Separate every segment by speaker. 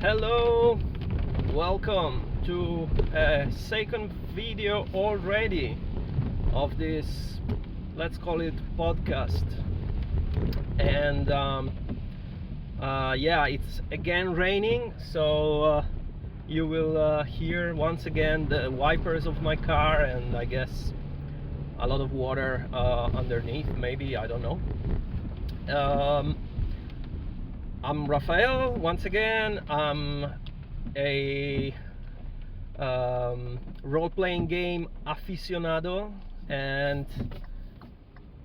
Speaker 1: Hello, welcome to a second video already of this, let's call it podcast. And yeah, it's again raining, so you will hear once again the wipers of my car, and I guess a lot of water underneath, maybe, I don't know. I'm Rafael once again. I'm a role-playing game aficionado, and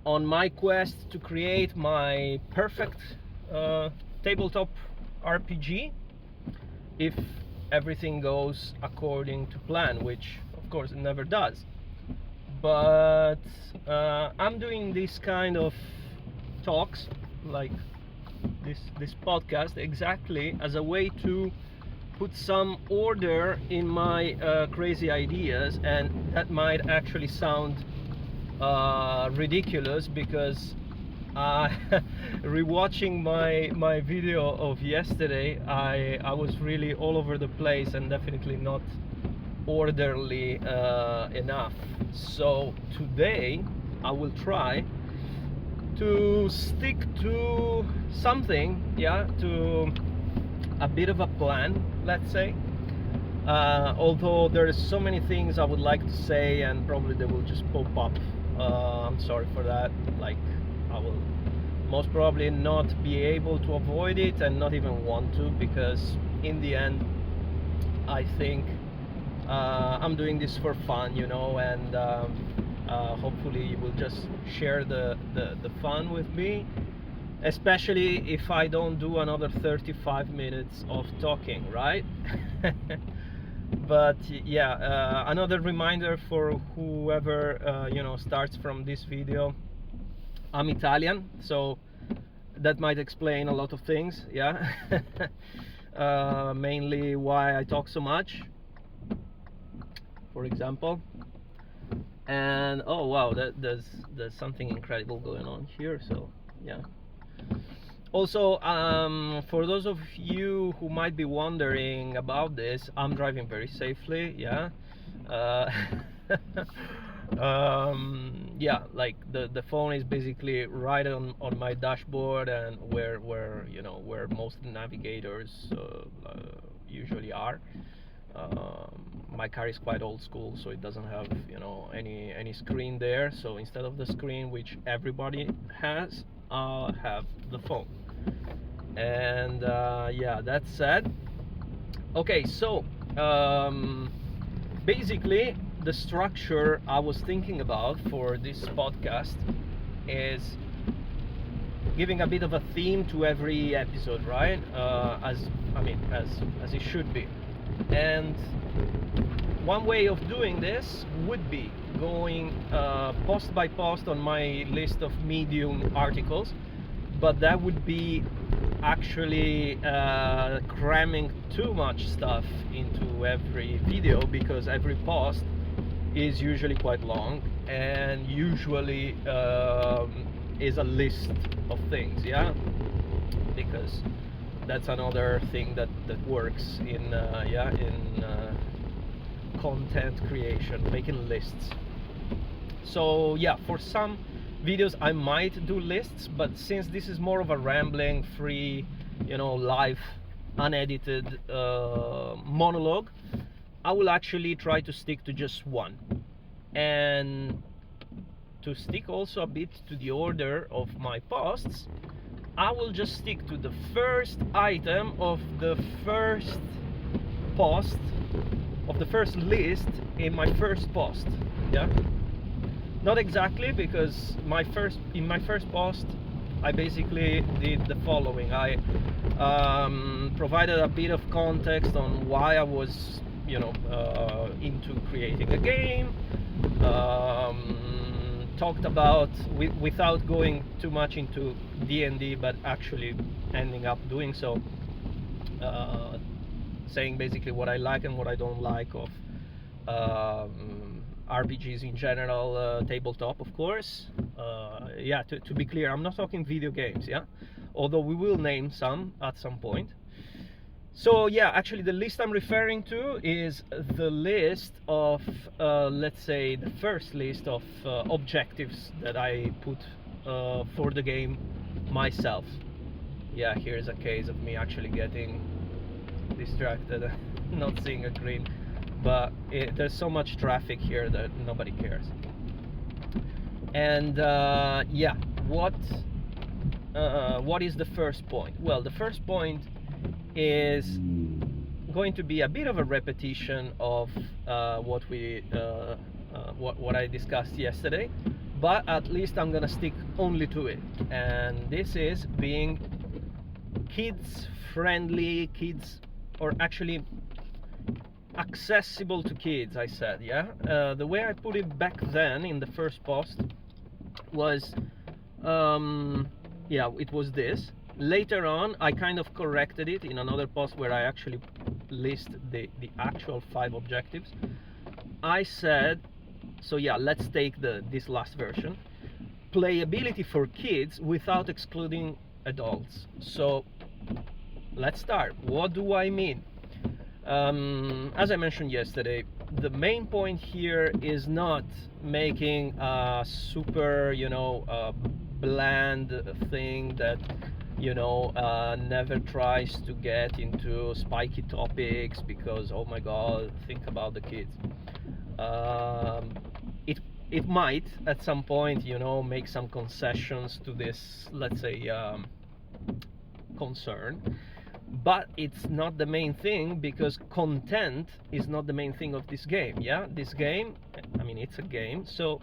Speaker 1: on my quest to create my perfect tabletop RPG, if everything goes according to plan, which of course it never does. But I'm doing this kind of talks like this podcast exactly as a way to put some order in my crazy ideas, and that might actually sound ridiculous because rewatching my video of yesterday, I was really all over the place and definitely not orderly enough. So today I will try to stick to something, to a bit of a plan, let's say. Although there's so many things I would like to say, and probably they will just pop up. I'm sorry for that. Like, I will most probably not be able to avoid it, and not even want to, because in the end, I think I'm doing this for fun, and hopefully you will just share the fun with me, especially if I don't do another 35 minutes of talking, right? But yeah, another reminder for whoever starts from this video: I'm Italian, so that might explain a lot of things, mainly why I talk so much, for example. And oh wow, there's something incredible going on here, so yeah. Also, for those of you who might be wondering about this, I'm driving very safely, yeah. Yeah, like the phone is basically right on my dashboard, and where most navigators usually are. My car is quite old school, so it doesn't have any screen there. So instead of the screen which everybody has, I'll have the phone. And yeah, that said, okay, so basically the structure I was thinking about for this podcast is giving a bit of a theme to every episode, right? As it should be. And one way of doing this would be going post by post on my list of Medium articles, but that would be actually cramming too much stuff into every video, because every post is usually quite long, and usually is a list of things, because that's another thing that works in content creation, making lists. So yeah, for some videos I might do lists, but since this is more of a rambling, free, live, unedited monologue, I will actually try to stick to just one, and to stick also a bit to the order of my posts, I will just stick to the first item of the first post, of the first list in my first post, Not exactly, because in my first post I basically did the following. I provided a bit of context on why I was into creating a game, talked about, without going too much into D&D, but actually ending up doing so, saying basically what I like and what I don't like of RPGs in general, tabletop, of course. Yeah, to be clear, I'm not talking video games, although we will name some at some point. So yeah, actually the list I'm referring to is the list of, let's say, the first list of objectives that I put for the game myself. Yeah, here's a case of me actually getting distracted, not seeing a green, but there's so much traffic here that nobody cares. And yeah, what is the first point? Well, the first point is going to be a bit of a repetition of what I discussed yesterday, but at least I'm gonna stick only to it. And this is being kids friendly, or actually accessible to kids, I said. Yeah, the way I put it back then in the first post was yeah, it was this. Later on I kind of corrected it in another post where I actually list the actual 5 objectives. I said, so yeah, let's take this last version: playability for kids without excluding adults. So let's start. What do I mean? As I mentioned yesterday, the main point here is not making a super, bland thing that, never tries to get into spiky topics because, oh my god, think about the kids. It might at some point, make some concessions to this, let's say, concern, but it's not the main thing, because content is not the main thing of this game. Yeah, this game, I mean, it's a game, so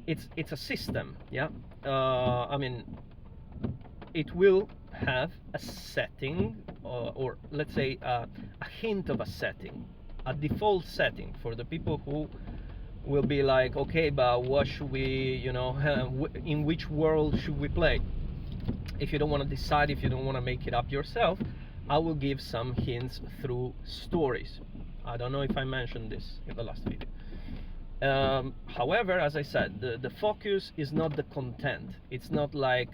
Speaker 1: it's a system. Yeah, I mean, it will have a setting, or let's say a hint of a setting, a default setting for the people who will be like, okay, but what should we, in which world should we play? If you don't want to decide, if you don't want to make it up yourself, I will give some hints through stories. I don't know if I mentioned this in the last video. However, as I said, the focus is not the content. It's not like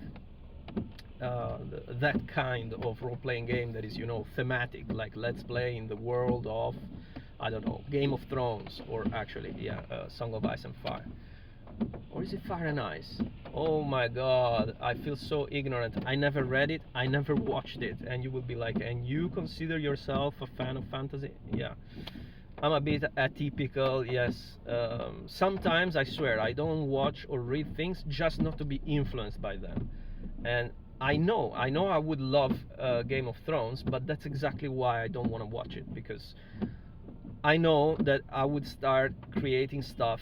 Speaker 1: that kind of role-playing game that is, thematic, like let's play in the world of, I don't know, Game of Thrones, or actually, yeah, Song of Ice and Fire. Or is it Fire and Ice? Oh my god, I feel so ignorant. I never read it, I never watched it. And you will be like, and you consider yourself a fan of fantasy? Yeah, I'm a bit atypical, yes. Sometimes, I swear, I don't watch or read things just not to be influenced by them. And I know I would love Game of Thrones, but that's exactly why I don't want to watch it, because I know that I would start creating stuff,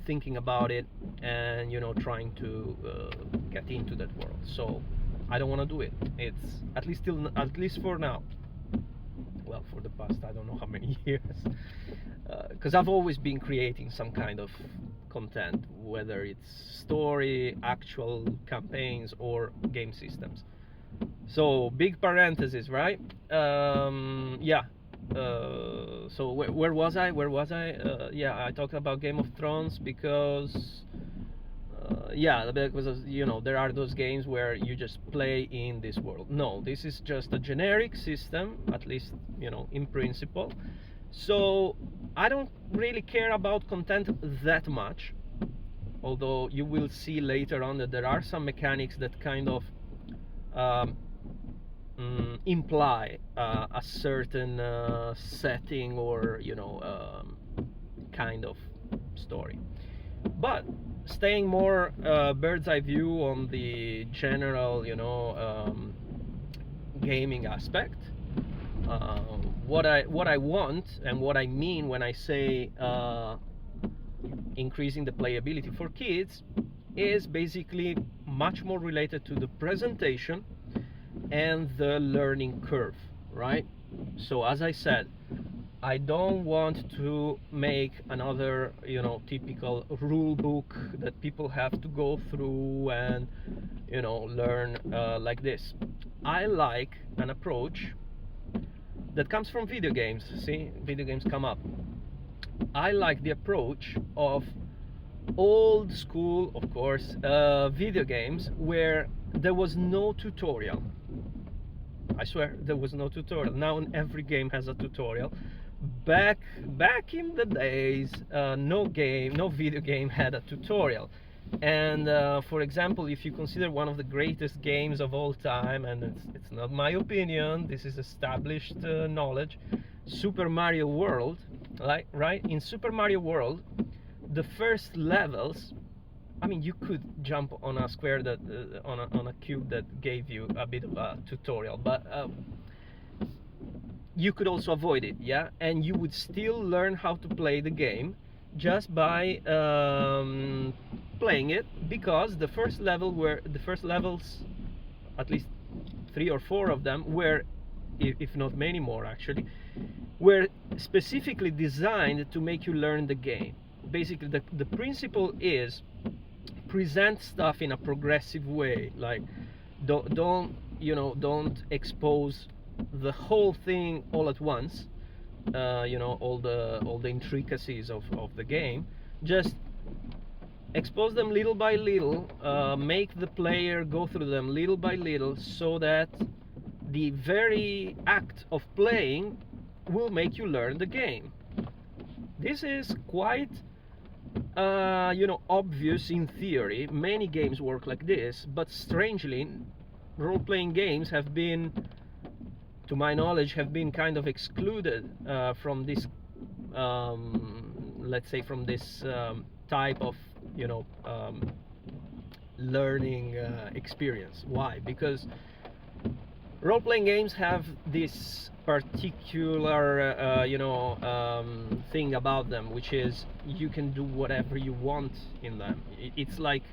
Speaker 1: thinking about it, and trying to get into that world. So I don't want to do it. It's at least for now. Well, for the past, I don't know how many years, because I've always been creating some kind of content, whether it's story, actual campaigns, or game systems. So big parenthesis, right? Yeah. So where was I? Yeah, I talked about Game of Thrones because yeah, because there are those games where you just play in this world. No, this is just a generic system, at least in principle. So I don't really care about content that much, although you will see later on that there are some mechanics that kind of imply a certain setting, or kind of story. But staying more bird's eye view on the general gaming aspect, what I want and what I mean when I say increasing the playability for kids is basically much more related to the presentation and the learning curve, right? So as I said, I don't want to make another typical rule book that people have to go through and learn like this. I like an approach that comes from video games. See, video games come up. I like the approach of old school, of course, video games where there was no tutorial. I swear there was no tutorial. Now every game has a tutorial. Back in the days, no video game had a tutorial. And for example, if you consider one of the greatest games of all time, and it's not my opinion, this is established knowledge, Super Mario World, right? In Super Mario World, the first levels, I mean, you could jump on a square that on a cube that gave you a bit of a tutorial, but you could also avoid it, yeah, and you would still learn how to play the game just by playing it, because the first levels, at least 3 or 4 of them, were, if not many more actually, were specifically designed to make you learn the game. Basically, the principle is present stuff in a progressive way, like don't expose the whole thing all at once, all the intricacies of the game. Just expose them little by little, make the player go through them little by little, so that the very act of playing will make you learn the game. This is quite obvious in theory. Many games work like this, but strangely, role-playing games have been, to my knowledge, have been kind of excluded from this, let's say, from this type of learning experience. Why? Because role-playing games have this particular thing about them, which is you can do whatever you want in them. It's like,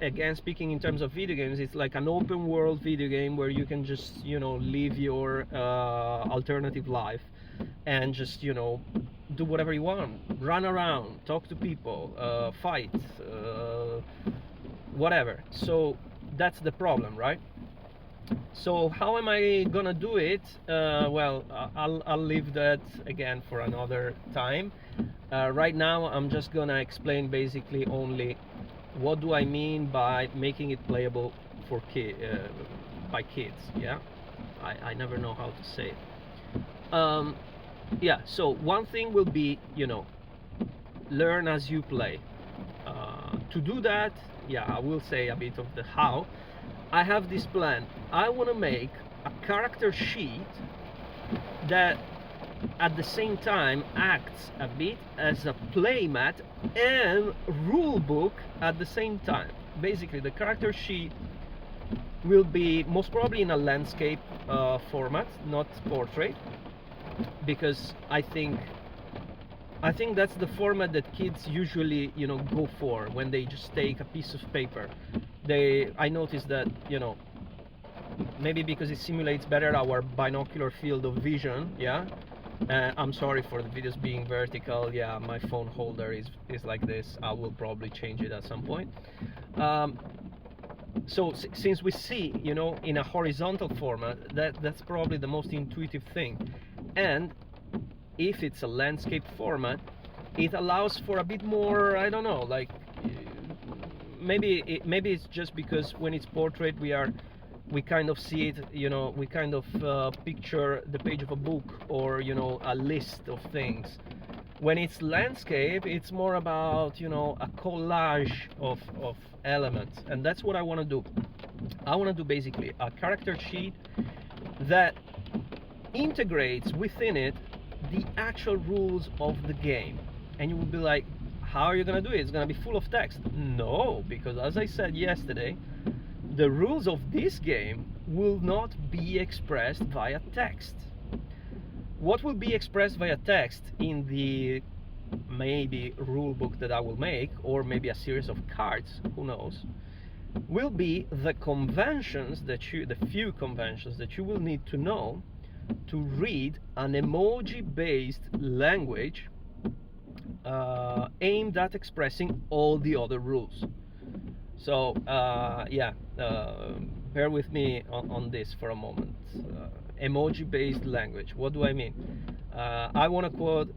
Speaker 1: again, speaking in terms of video games, it's like an open world video game where you can just live your alternative life and just do whatever you want, run around, talk to people, fight, whatever. So that's the problem, right? So how am I gonna do it? Well, I'll leave that again for another time. Right now I'm just gonna explain basically only what do I mean by making it playable for by kids. Yeah, I never know how to say it. Yeah, so one thing will be, learn as you play. To do that, yeah, I will say a bit of the how. I have this plan. I want to make a character sheet that at the same time acts a bit as a playmat and rule book at the same time. Basically, the character sheet will be most probably in a landscape format, not portrait, because I think that's the format that kids usually go for when they just take a piece of paper. I noticed that maybe because it simulates better our binocular field of vision. Yeah, I'm sorry for the videos being vertical. Yeah, my phone holder is like this. I will probably change it at some point. So since we see in a horizontal format, that's probably the most intuitive thing. And if it's a landscape format, it allows for a bit more, I don't know, like maybe it's just because when it's portrait we kind of see it, we kind of picture the page of a book or a list of things. When it's landscape, it's more about a collage of elements, and that's what I want to do. I want to do basically a character sheet that integrates within it the actual rules of the game. And you will be like, how are you gonna do it? It's gonna be full of text. No, because as I said yesterday, the rules of this game will not be expressed via text. What will be expressed via text in the maybe rule book that I will make, or maybe a series of cards, who knows, will be the conventions the few conventions that you will need to know to read an emoji-based language aimed at expressing all the other rules. So yeah, bear with me on this for a moment. Emoji-based language. What do I mean? I want to quote,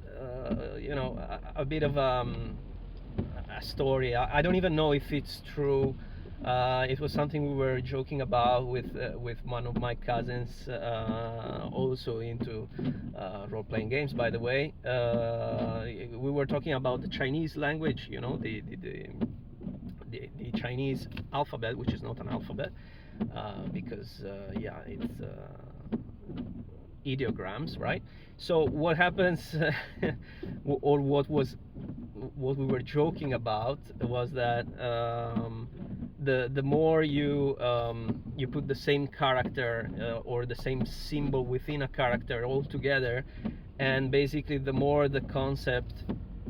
Speaker 1: a bit of a story. I don't even know if it's true. It was something we were joking about with one of my cousins, also into role-playing games, by the way. We were talking about the Chinese language, you know, the Chinese alphabet, which is not an alphabet, because yeah, it's ideograms, right? So what happens, or what we were joking about was that the more you you put the same character or the same symbol within a character all together, and basically the more the concept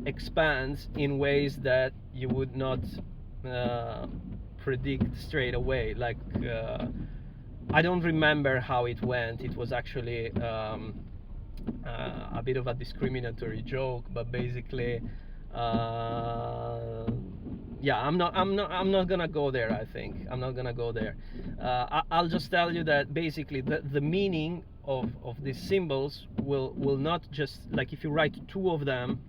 Speaker 1: expands in ways that you would not predict straight away. Like I don't remember how it went. It was actually a bit of a discriminatory joke, but basically yeah, I'm not gonna go there. I think I'm not gonna go there. I'll just tell you that basically the meaning of these symbols will not just, like, if you write 2 of them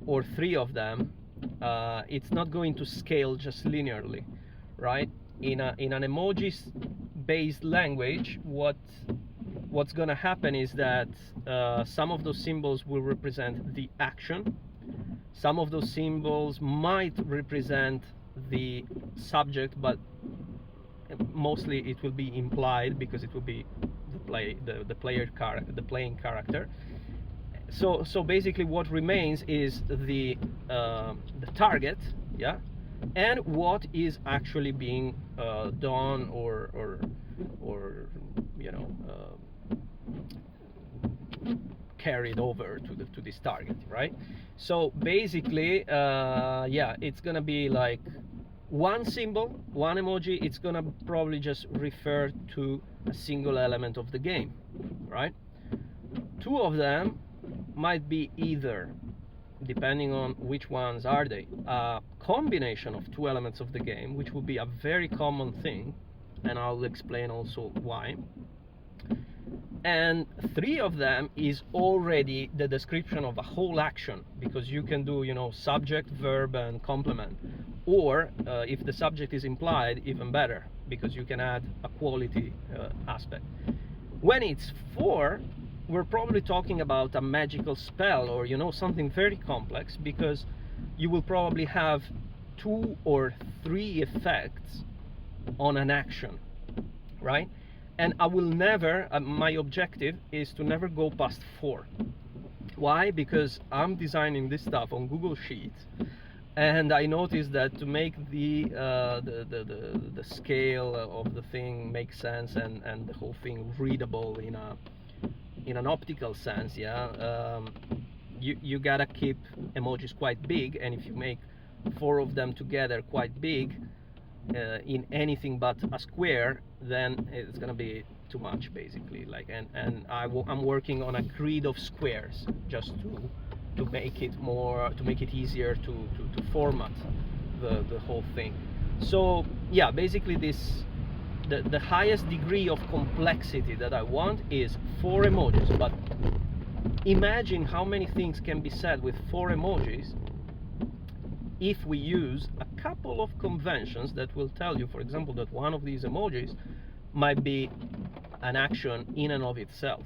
Speaker 1: or 3 of them, it's not going to scale just linearly, right? In an emojis based language, what's gonna happen is that some of those symbols will represent the action. Some of those symbols might represent the subject, but mostly it will be implied because it will be the playing character. So basically what remains is the target, yeah, and what is actually being done or you know carried over to this target, right? So basically yeah, it's gonna be like one symbol, one emoji. It's gonna probably just refer to a single element of the game, right? 2 of them might be either, depending on which ones are they, a combination of 2 elements of the game, which would be a very common thing, and I'll explain also why. And 3 of them is already the description of a whole action, because you can do, you know, subject, verb, and complement. Or if the subject is implied, even better, because you can add a quality aspect. When it's 4, we're probably talking about a magical spell, or, you know, something very complex, because you will probably have 2 or 3 effects on an action, right? And I will never, my objective is to never go past 4. Why? Because I'm designing this stuff on Google Sheets, and I noticed that to make the scale of the thing make sense, and the whole thing readable in an optical sense, yeah, you gotta keep emojis quite big, and if you make 4 of them together quite big in anything but a square, then it's gonna be too much, basically. Like, and I'm working on a grid of squares just to make it more, to make it easier to format the whole thing. So yeah, basically the highest degree of complexity that I want is 4 emojis, but imagine how many things can be said with 4 emojis if we use a couple of conventions that will tell you, for example, that one of these emojis might be an action in and of itself,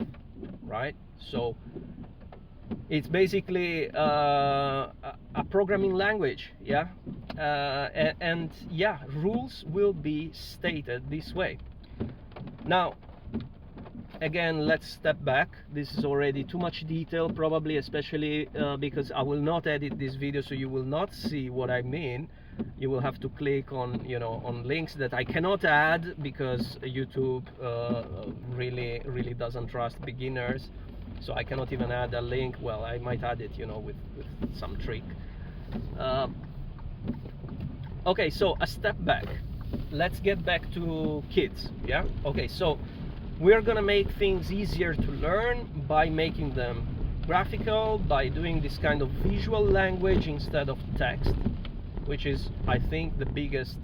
Speaker 1: right? So it's basically a programming language, yeah, and yeah, rules will be stated this way. Now, again, let's step back. This is already too much detail, probably, especially because I will not edit this video, so you will not see what I mean. You will have to click on, you know, on links that I cannot add, because YouTube really doesn't trust beginners. So I cannot even add a link. Well, I might add it, you know, with some trick. Okay, so a step back. Let's get back to kids, yeah? Okay, so we're gonna make things easier to learn by making them graphical, by doing this kind of visual language instead of text, which is, I think, the biggest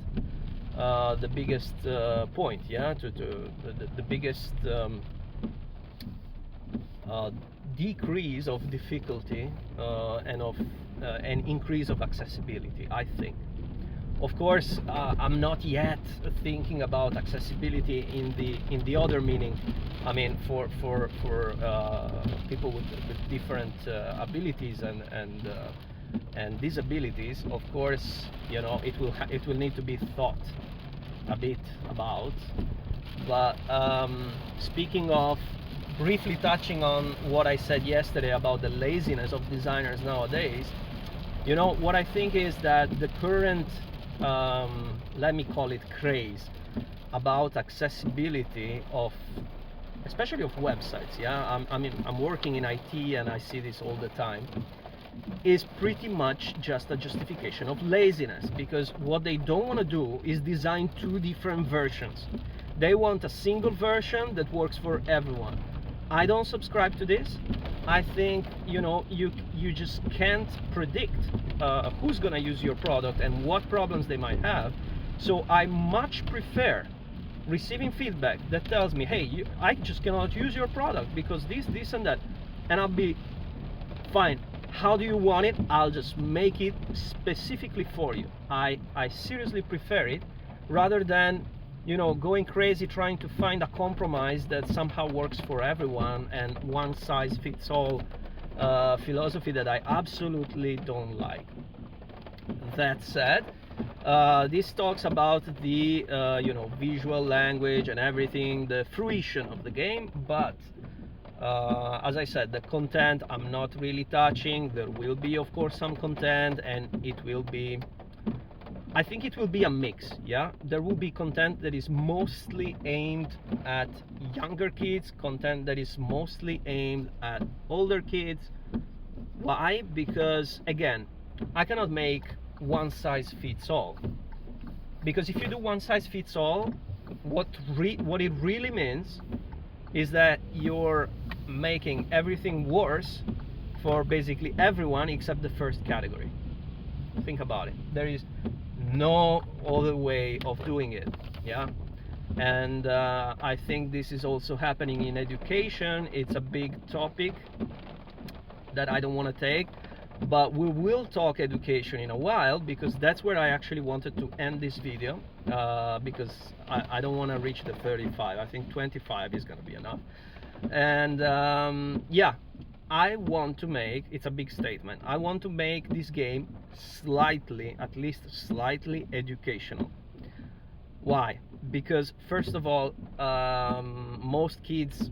Speaker 1: point, yeah, the biggest decrease of difficulty and increase of accessibility, I think. Of course, I'm not yet thinking about accessibility in the other meaning. I mean, for people with different abilities and disabilities. Of course, you know, it will need to be thought a bit about. But speaking of, briefly touching on what I said yesterday about the laziness of designers nowadays, you know, what I think is that the current, let me call it craze, about accessibility of, especially of websites, yeah, I mean, I'm working in IT and I see this all the time, is pretty much just a justification of laziness, because what they don't want to do is design two different versions. They want a single version that works for everyone. I don't subscribe to this. I think, you know, you just can't predict who's gonna use your product and what problems they might have. So I much prefer receiving feedback that tells me, hey, I just cannot use your product because this and that, and I'll be fine. How do you want it? I'll just make it specifically for you. I seriously prefer it, rather than, you know, going crazy trying to find a compromise that somehow works for everyone, and one size fits all philosophy that I absolutely don't like. That said, this talks about the you know, visual language and everything, the fruition of the game, but as I said, the content I'm not really touching. There will be, of course, some content, and it will be, I think it will be a mix, yeah? There will be content that is mostly aimed at younger kids, content that is mostly aimed at older kids. Why? Because, again, I cannot make one size fits all. Because if you do one size fits all, what it really means is that you're making everything worse for basically everyone except the first category. Think about it. There is no other way of doing it, yeah? And I think this is also happening in education. It's a big topic that I don't want to take, but we will talk education in a while, because that's where I actually wanted to end this video, because I don't want to reach the 35. I think 25 is going to be enough. And yeah, I want to make, it's a big statement, I want to make this game slightly, at least slightly educational. Why? Because first of all, most kids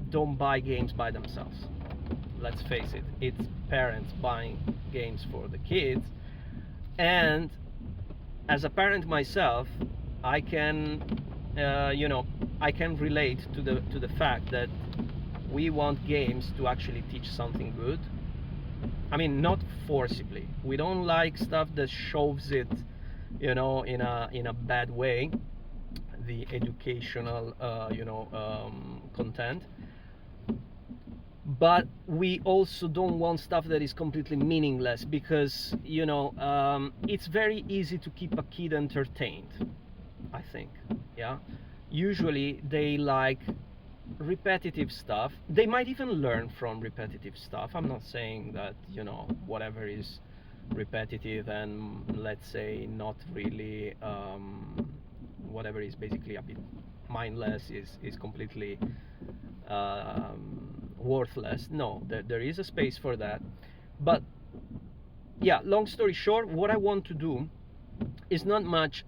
Speaker 1: don't buy games by themselves. Let's face it, it's parents buying games for the kids. And as a parent myself, I can you know, I can relate to the fact that we want games to actually teach something good. I mean, not forcibly. We don't like stuff that shoves it, you know, in a bad way, the educational you know, content. But we also don't want stuff that is completely meaningless, because, you know, it's very easy to keep a kid entertained, I think, yeah? Usually they like repetitive stuff. They might even learn from repetitive stuff. I'm not saying that, you know, whatever is repetitive and, let's say, not really whatever is basically a bit mindless is completely worthless. No, there is a space for that. But yeah, long story short, what I want to do is not much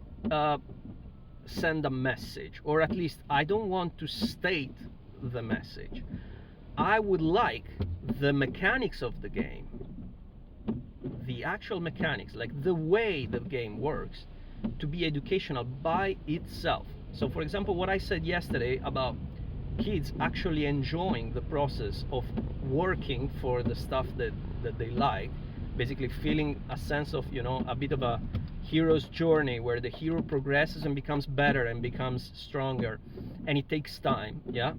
Speaker 1: send a message, or at least I don't want to state the message. I would like the mechanics of the game, the actual mechanics, like the way the game works, to be educational by itself. So for example, what I said yesterday about kids actually enjoying the process of working for the stuff that they like, basically feeling a sense of, you know, a bit of a hero's journey where the hero progresses and becomes better and becomes stronger, and it takes time, yeah?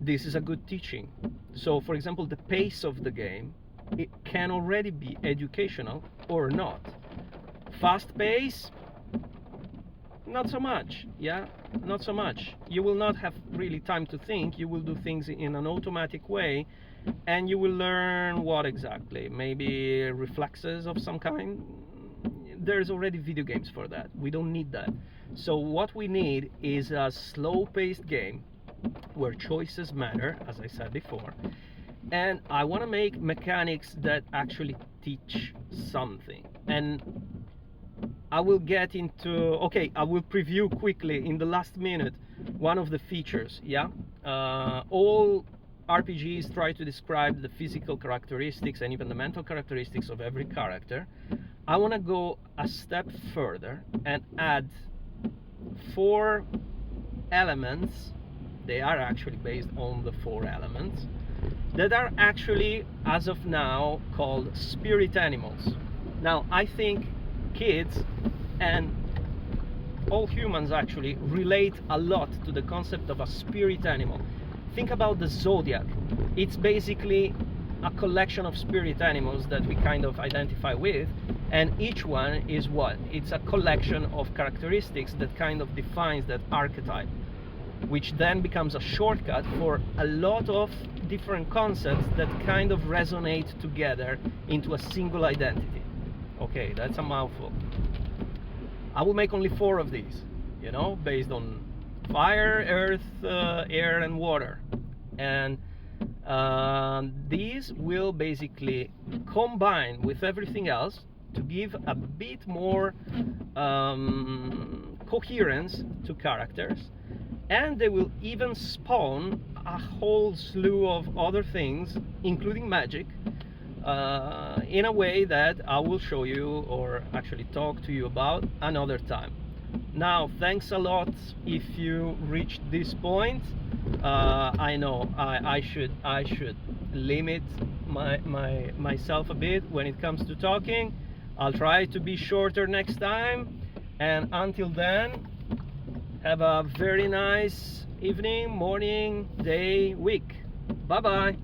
Speaker 1: This is a good teaching. So for example, the pace of the game, it can already be educational or not. Fast pace, not so much, yeah? Not so much. You will not have really time to think. You will do things in an automatic way, and you will learn what exactly? Maybe reflexes of some kind? there's already video games for that. We don't need that. So what we need is a slow-paced game where choices matter, as I said before, and I want to make mechanics that actually teach something. And I will get into, okay, I will preview quickly in the last minute one of the features. Yeah, all RPGs try to describe the physical characteristics and even the mental characteristics of every character. I want to go a step further and add 4 elements. They are actually based on the 4 elements that are actually, as of now, called spirit animals. Now, I think kids and all humans actually relate a lot to the concept of a spirit animal. Think about the zodiac. It's basically a collection of spirit animals that we kind of identify with, and each one is what? It's a collection of characteristics that kind of defines that archetype, which then becomes a shortcut for a lot of different concepts that kind of resonate together into a single identity. Okay, that's a mouthful. I will make only 4 of these, you know, based on fire, earth, air, and water. And these will basically combine with everything else to give a bit more coherence to characters, and they will even spawn a whole slew of other things, including magic, in a way that I will show you, or actually talk to you about, another time. Now, thanks a lot if you reached this point. I know I should limit myself a bit when it comes to talking. I'll try to be shorter next time, and until then, have a very nice evening, morning, day, week. Bye bye.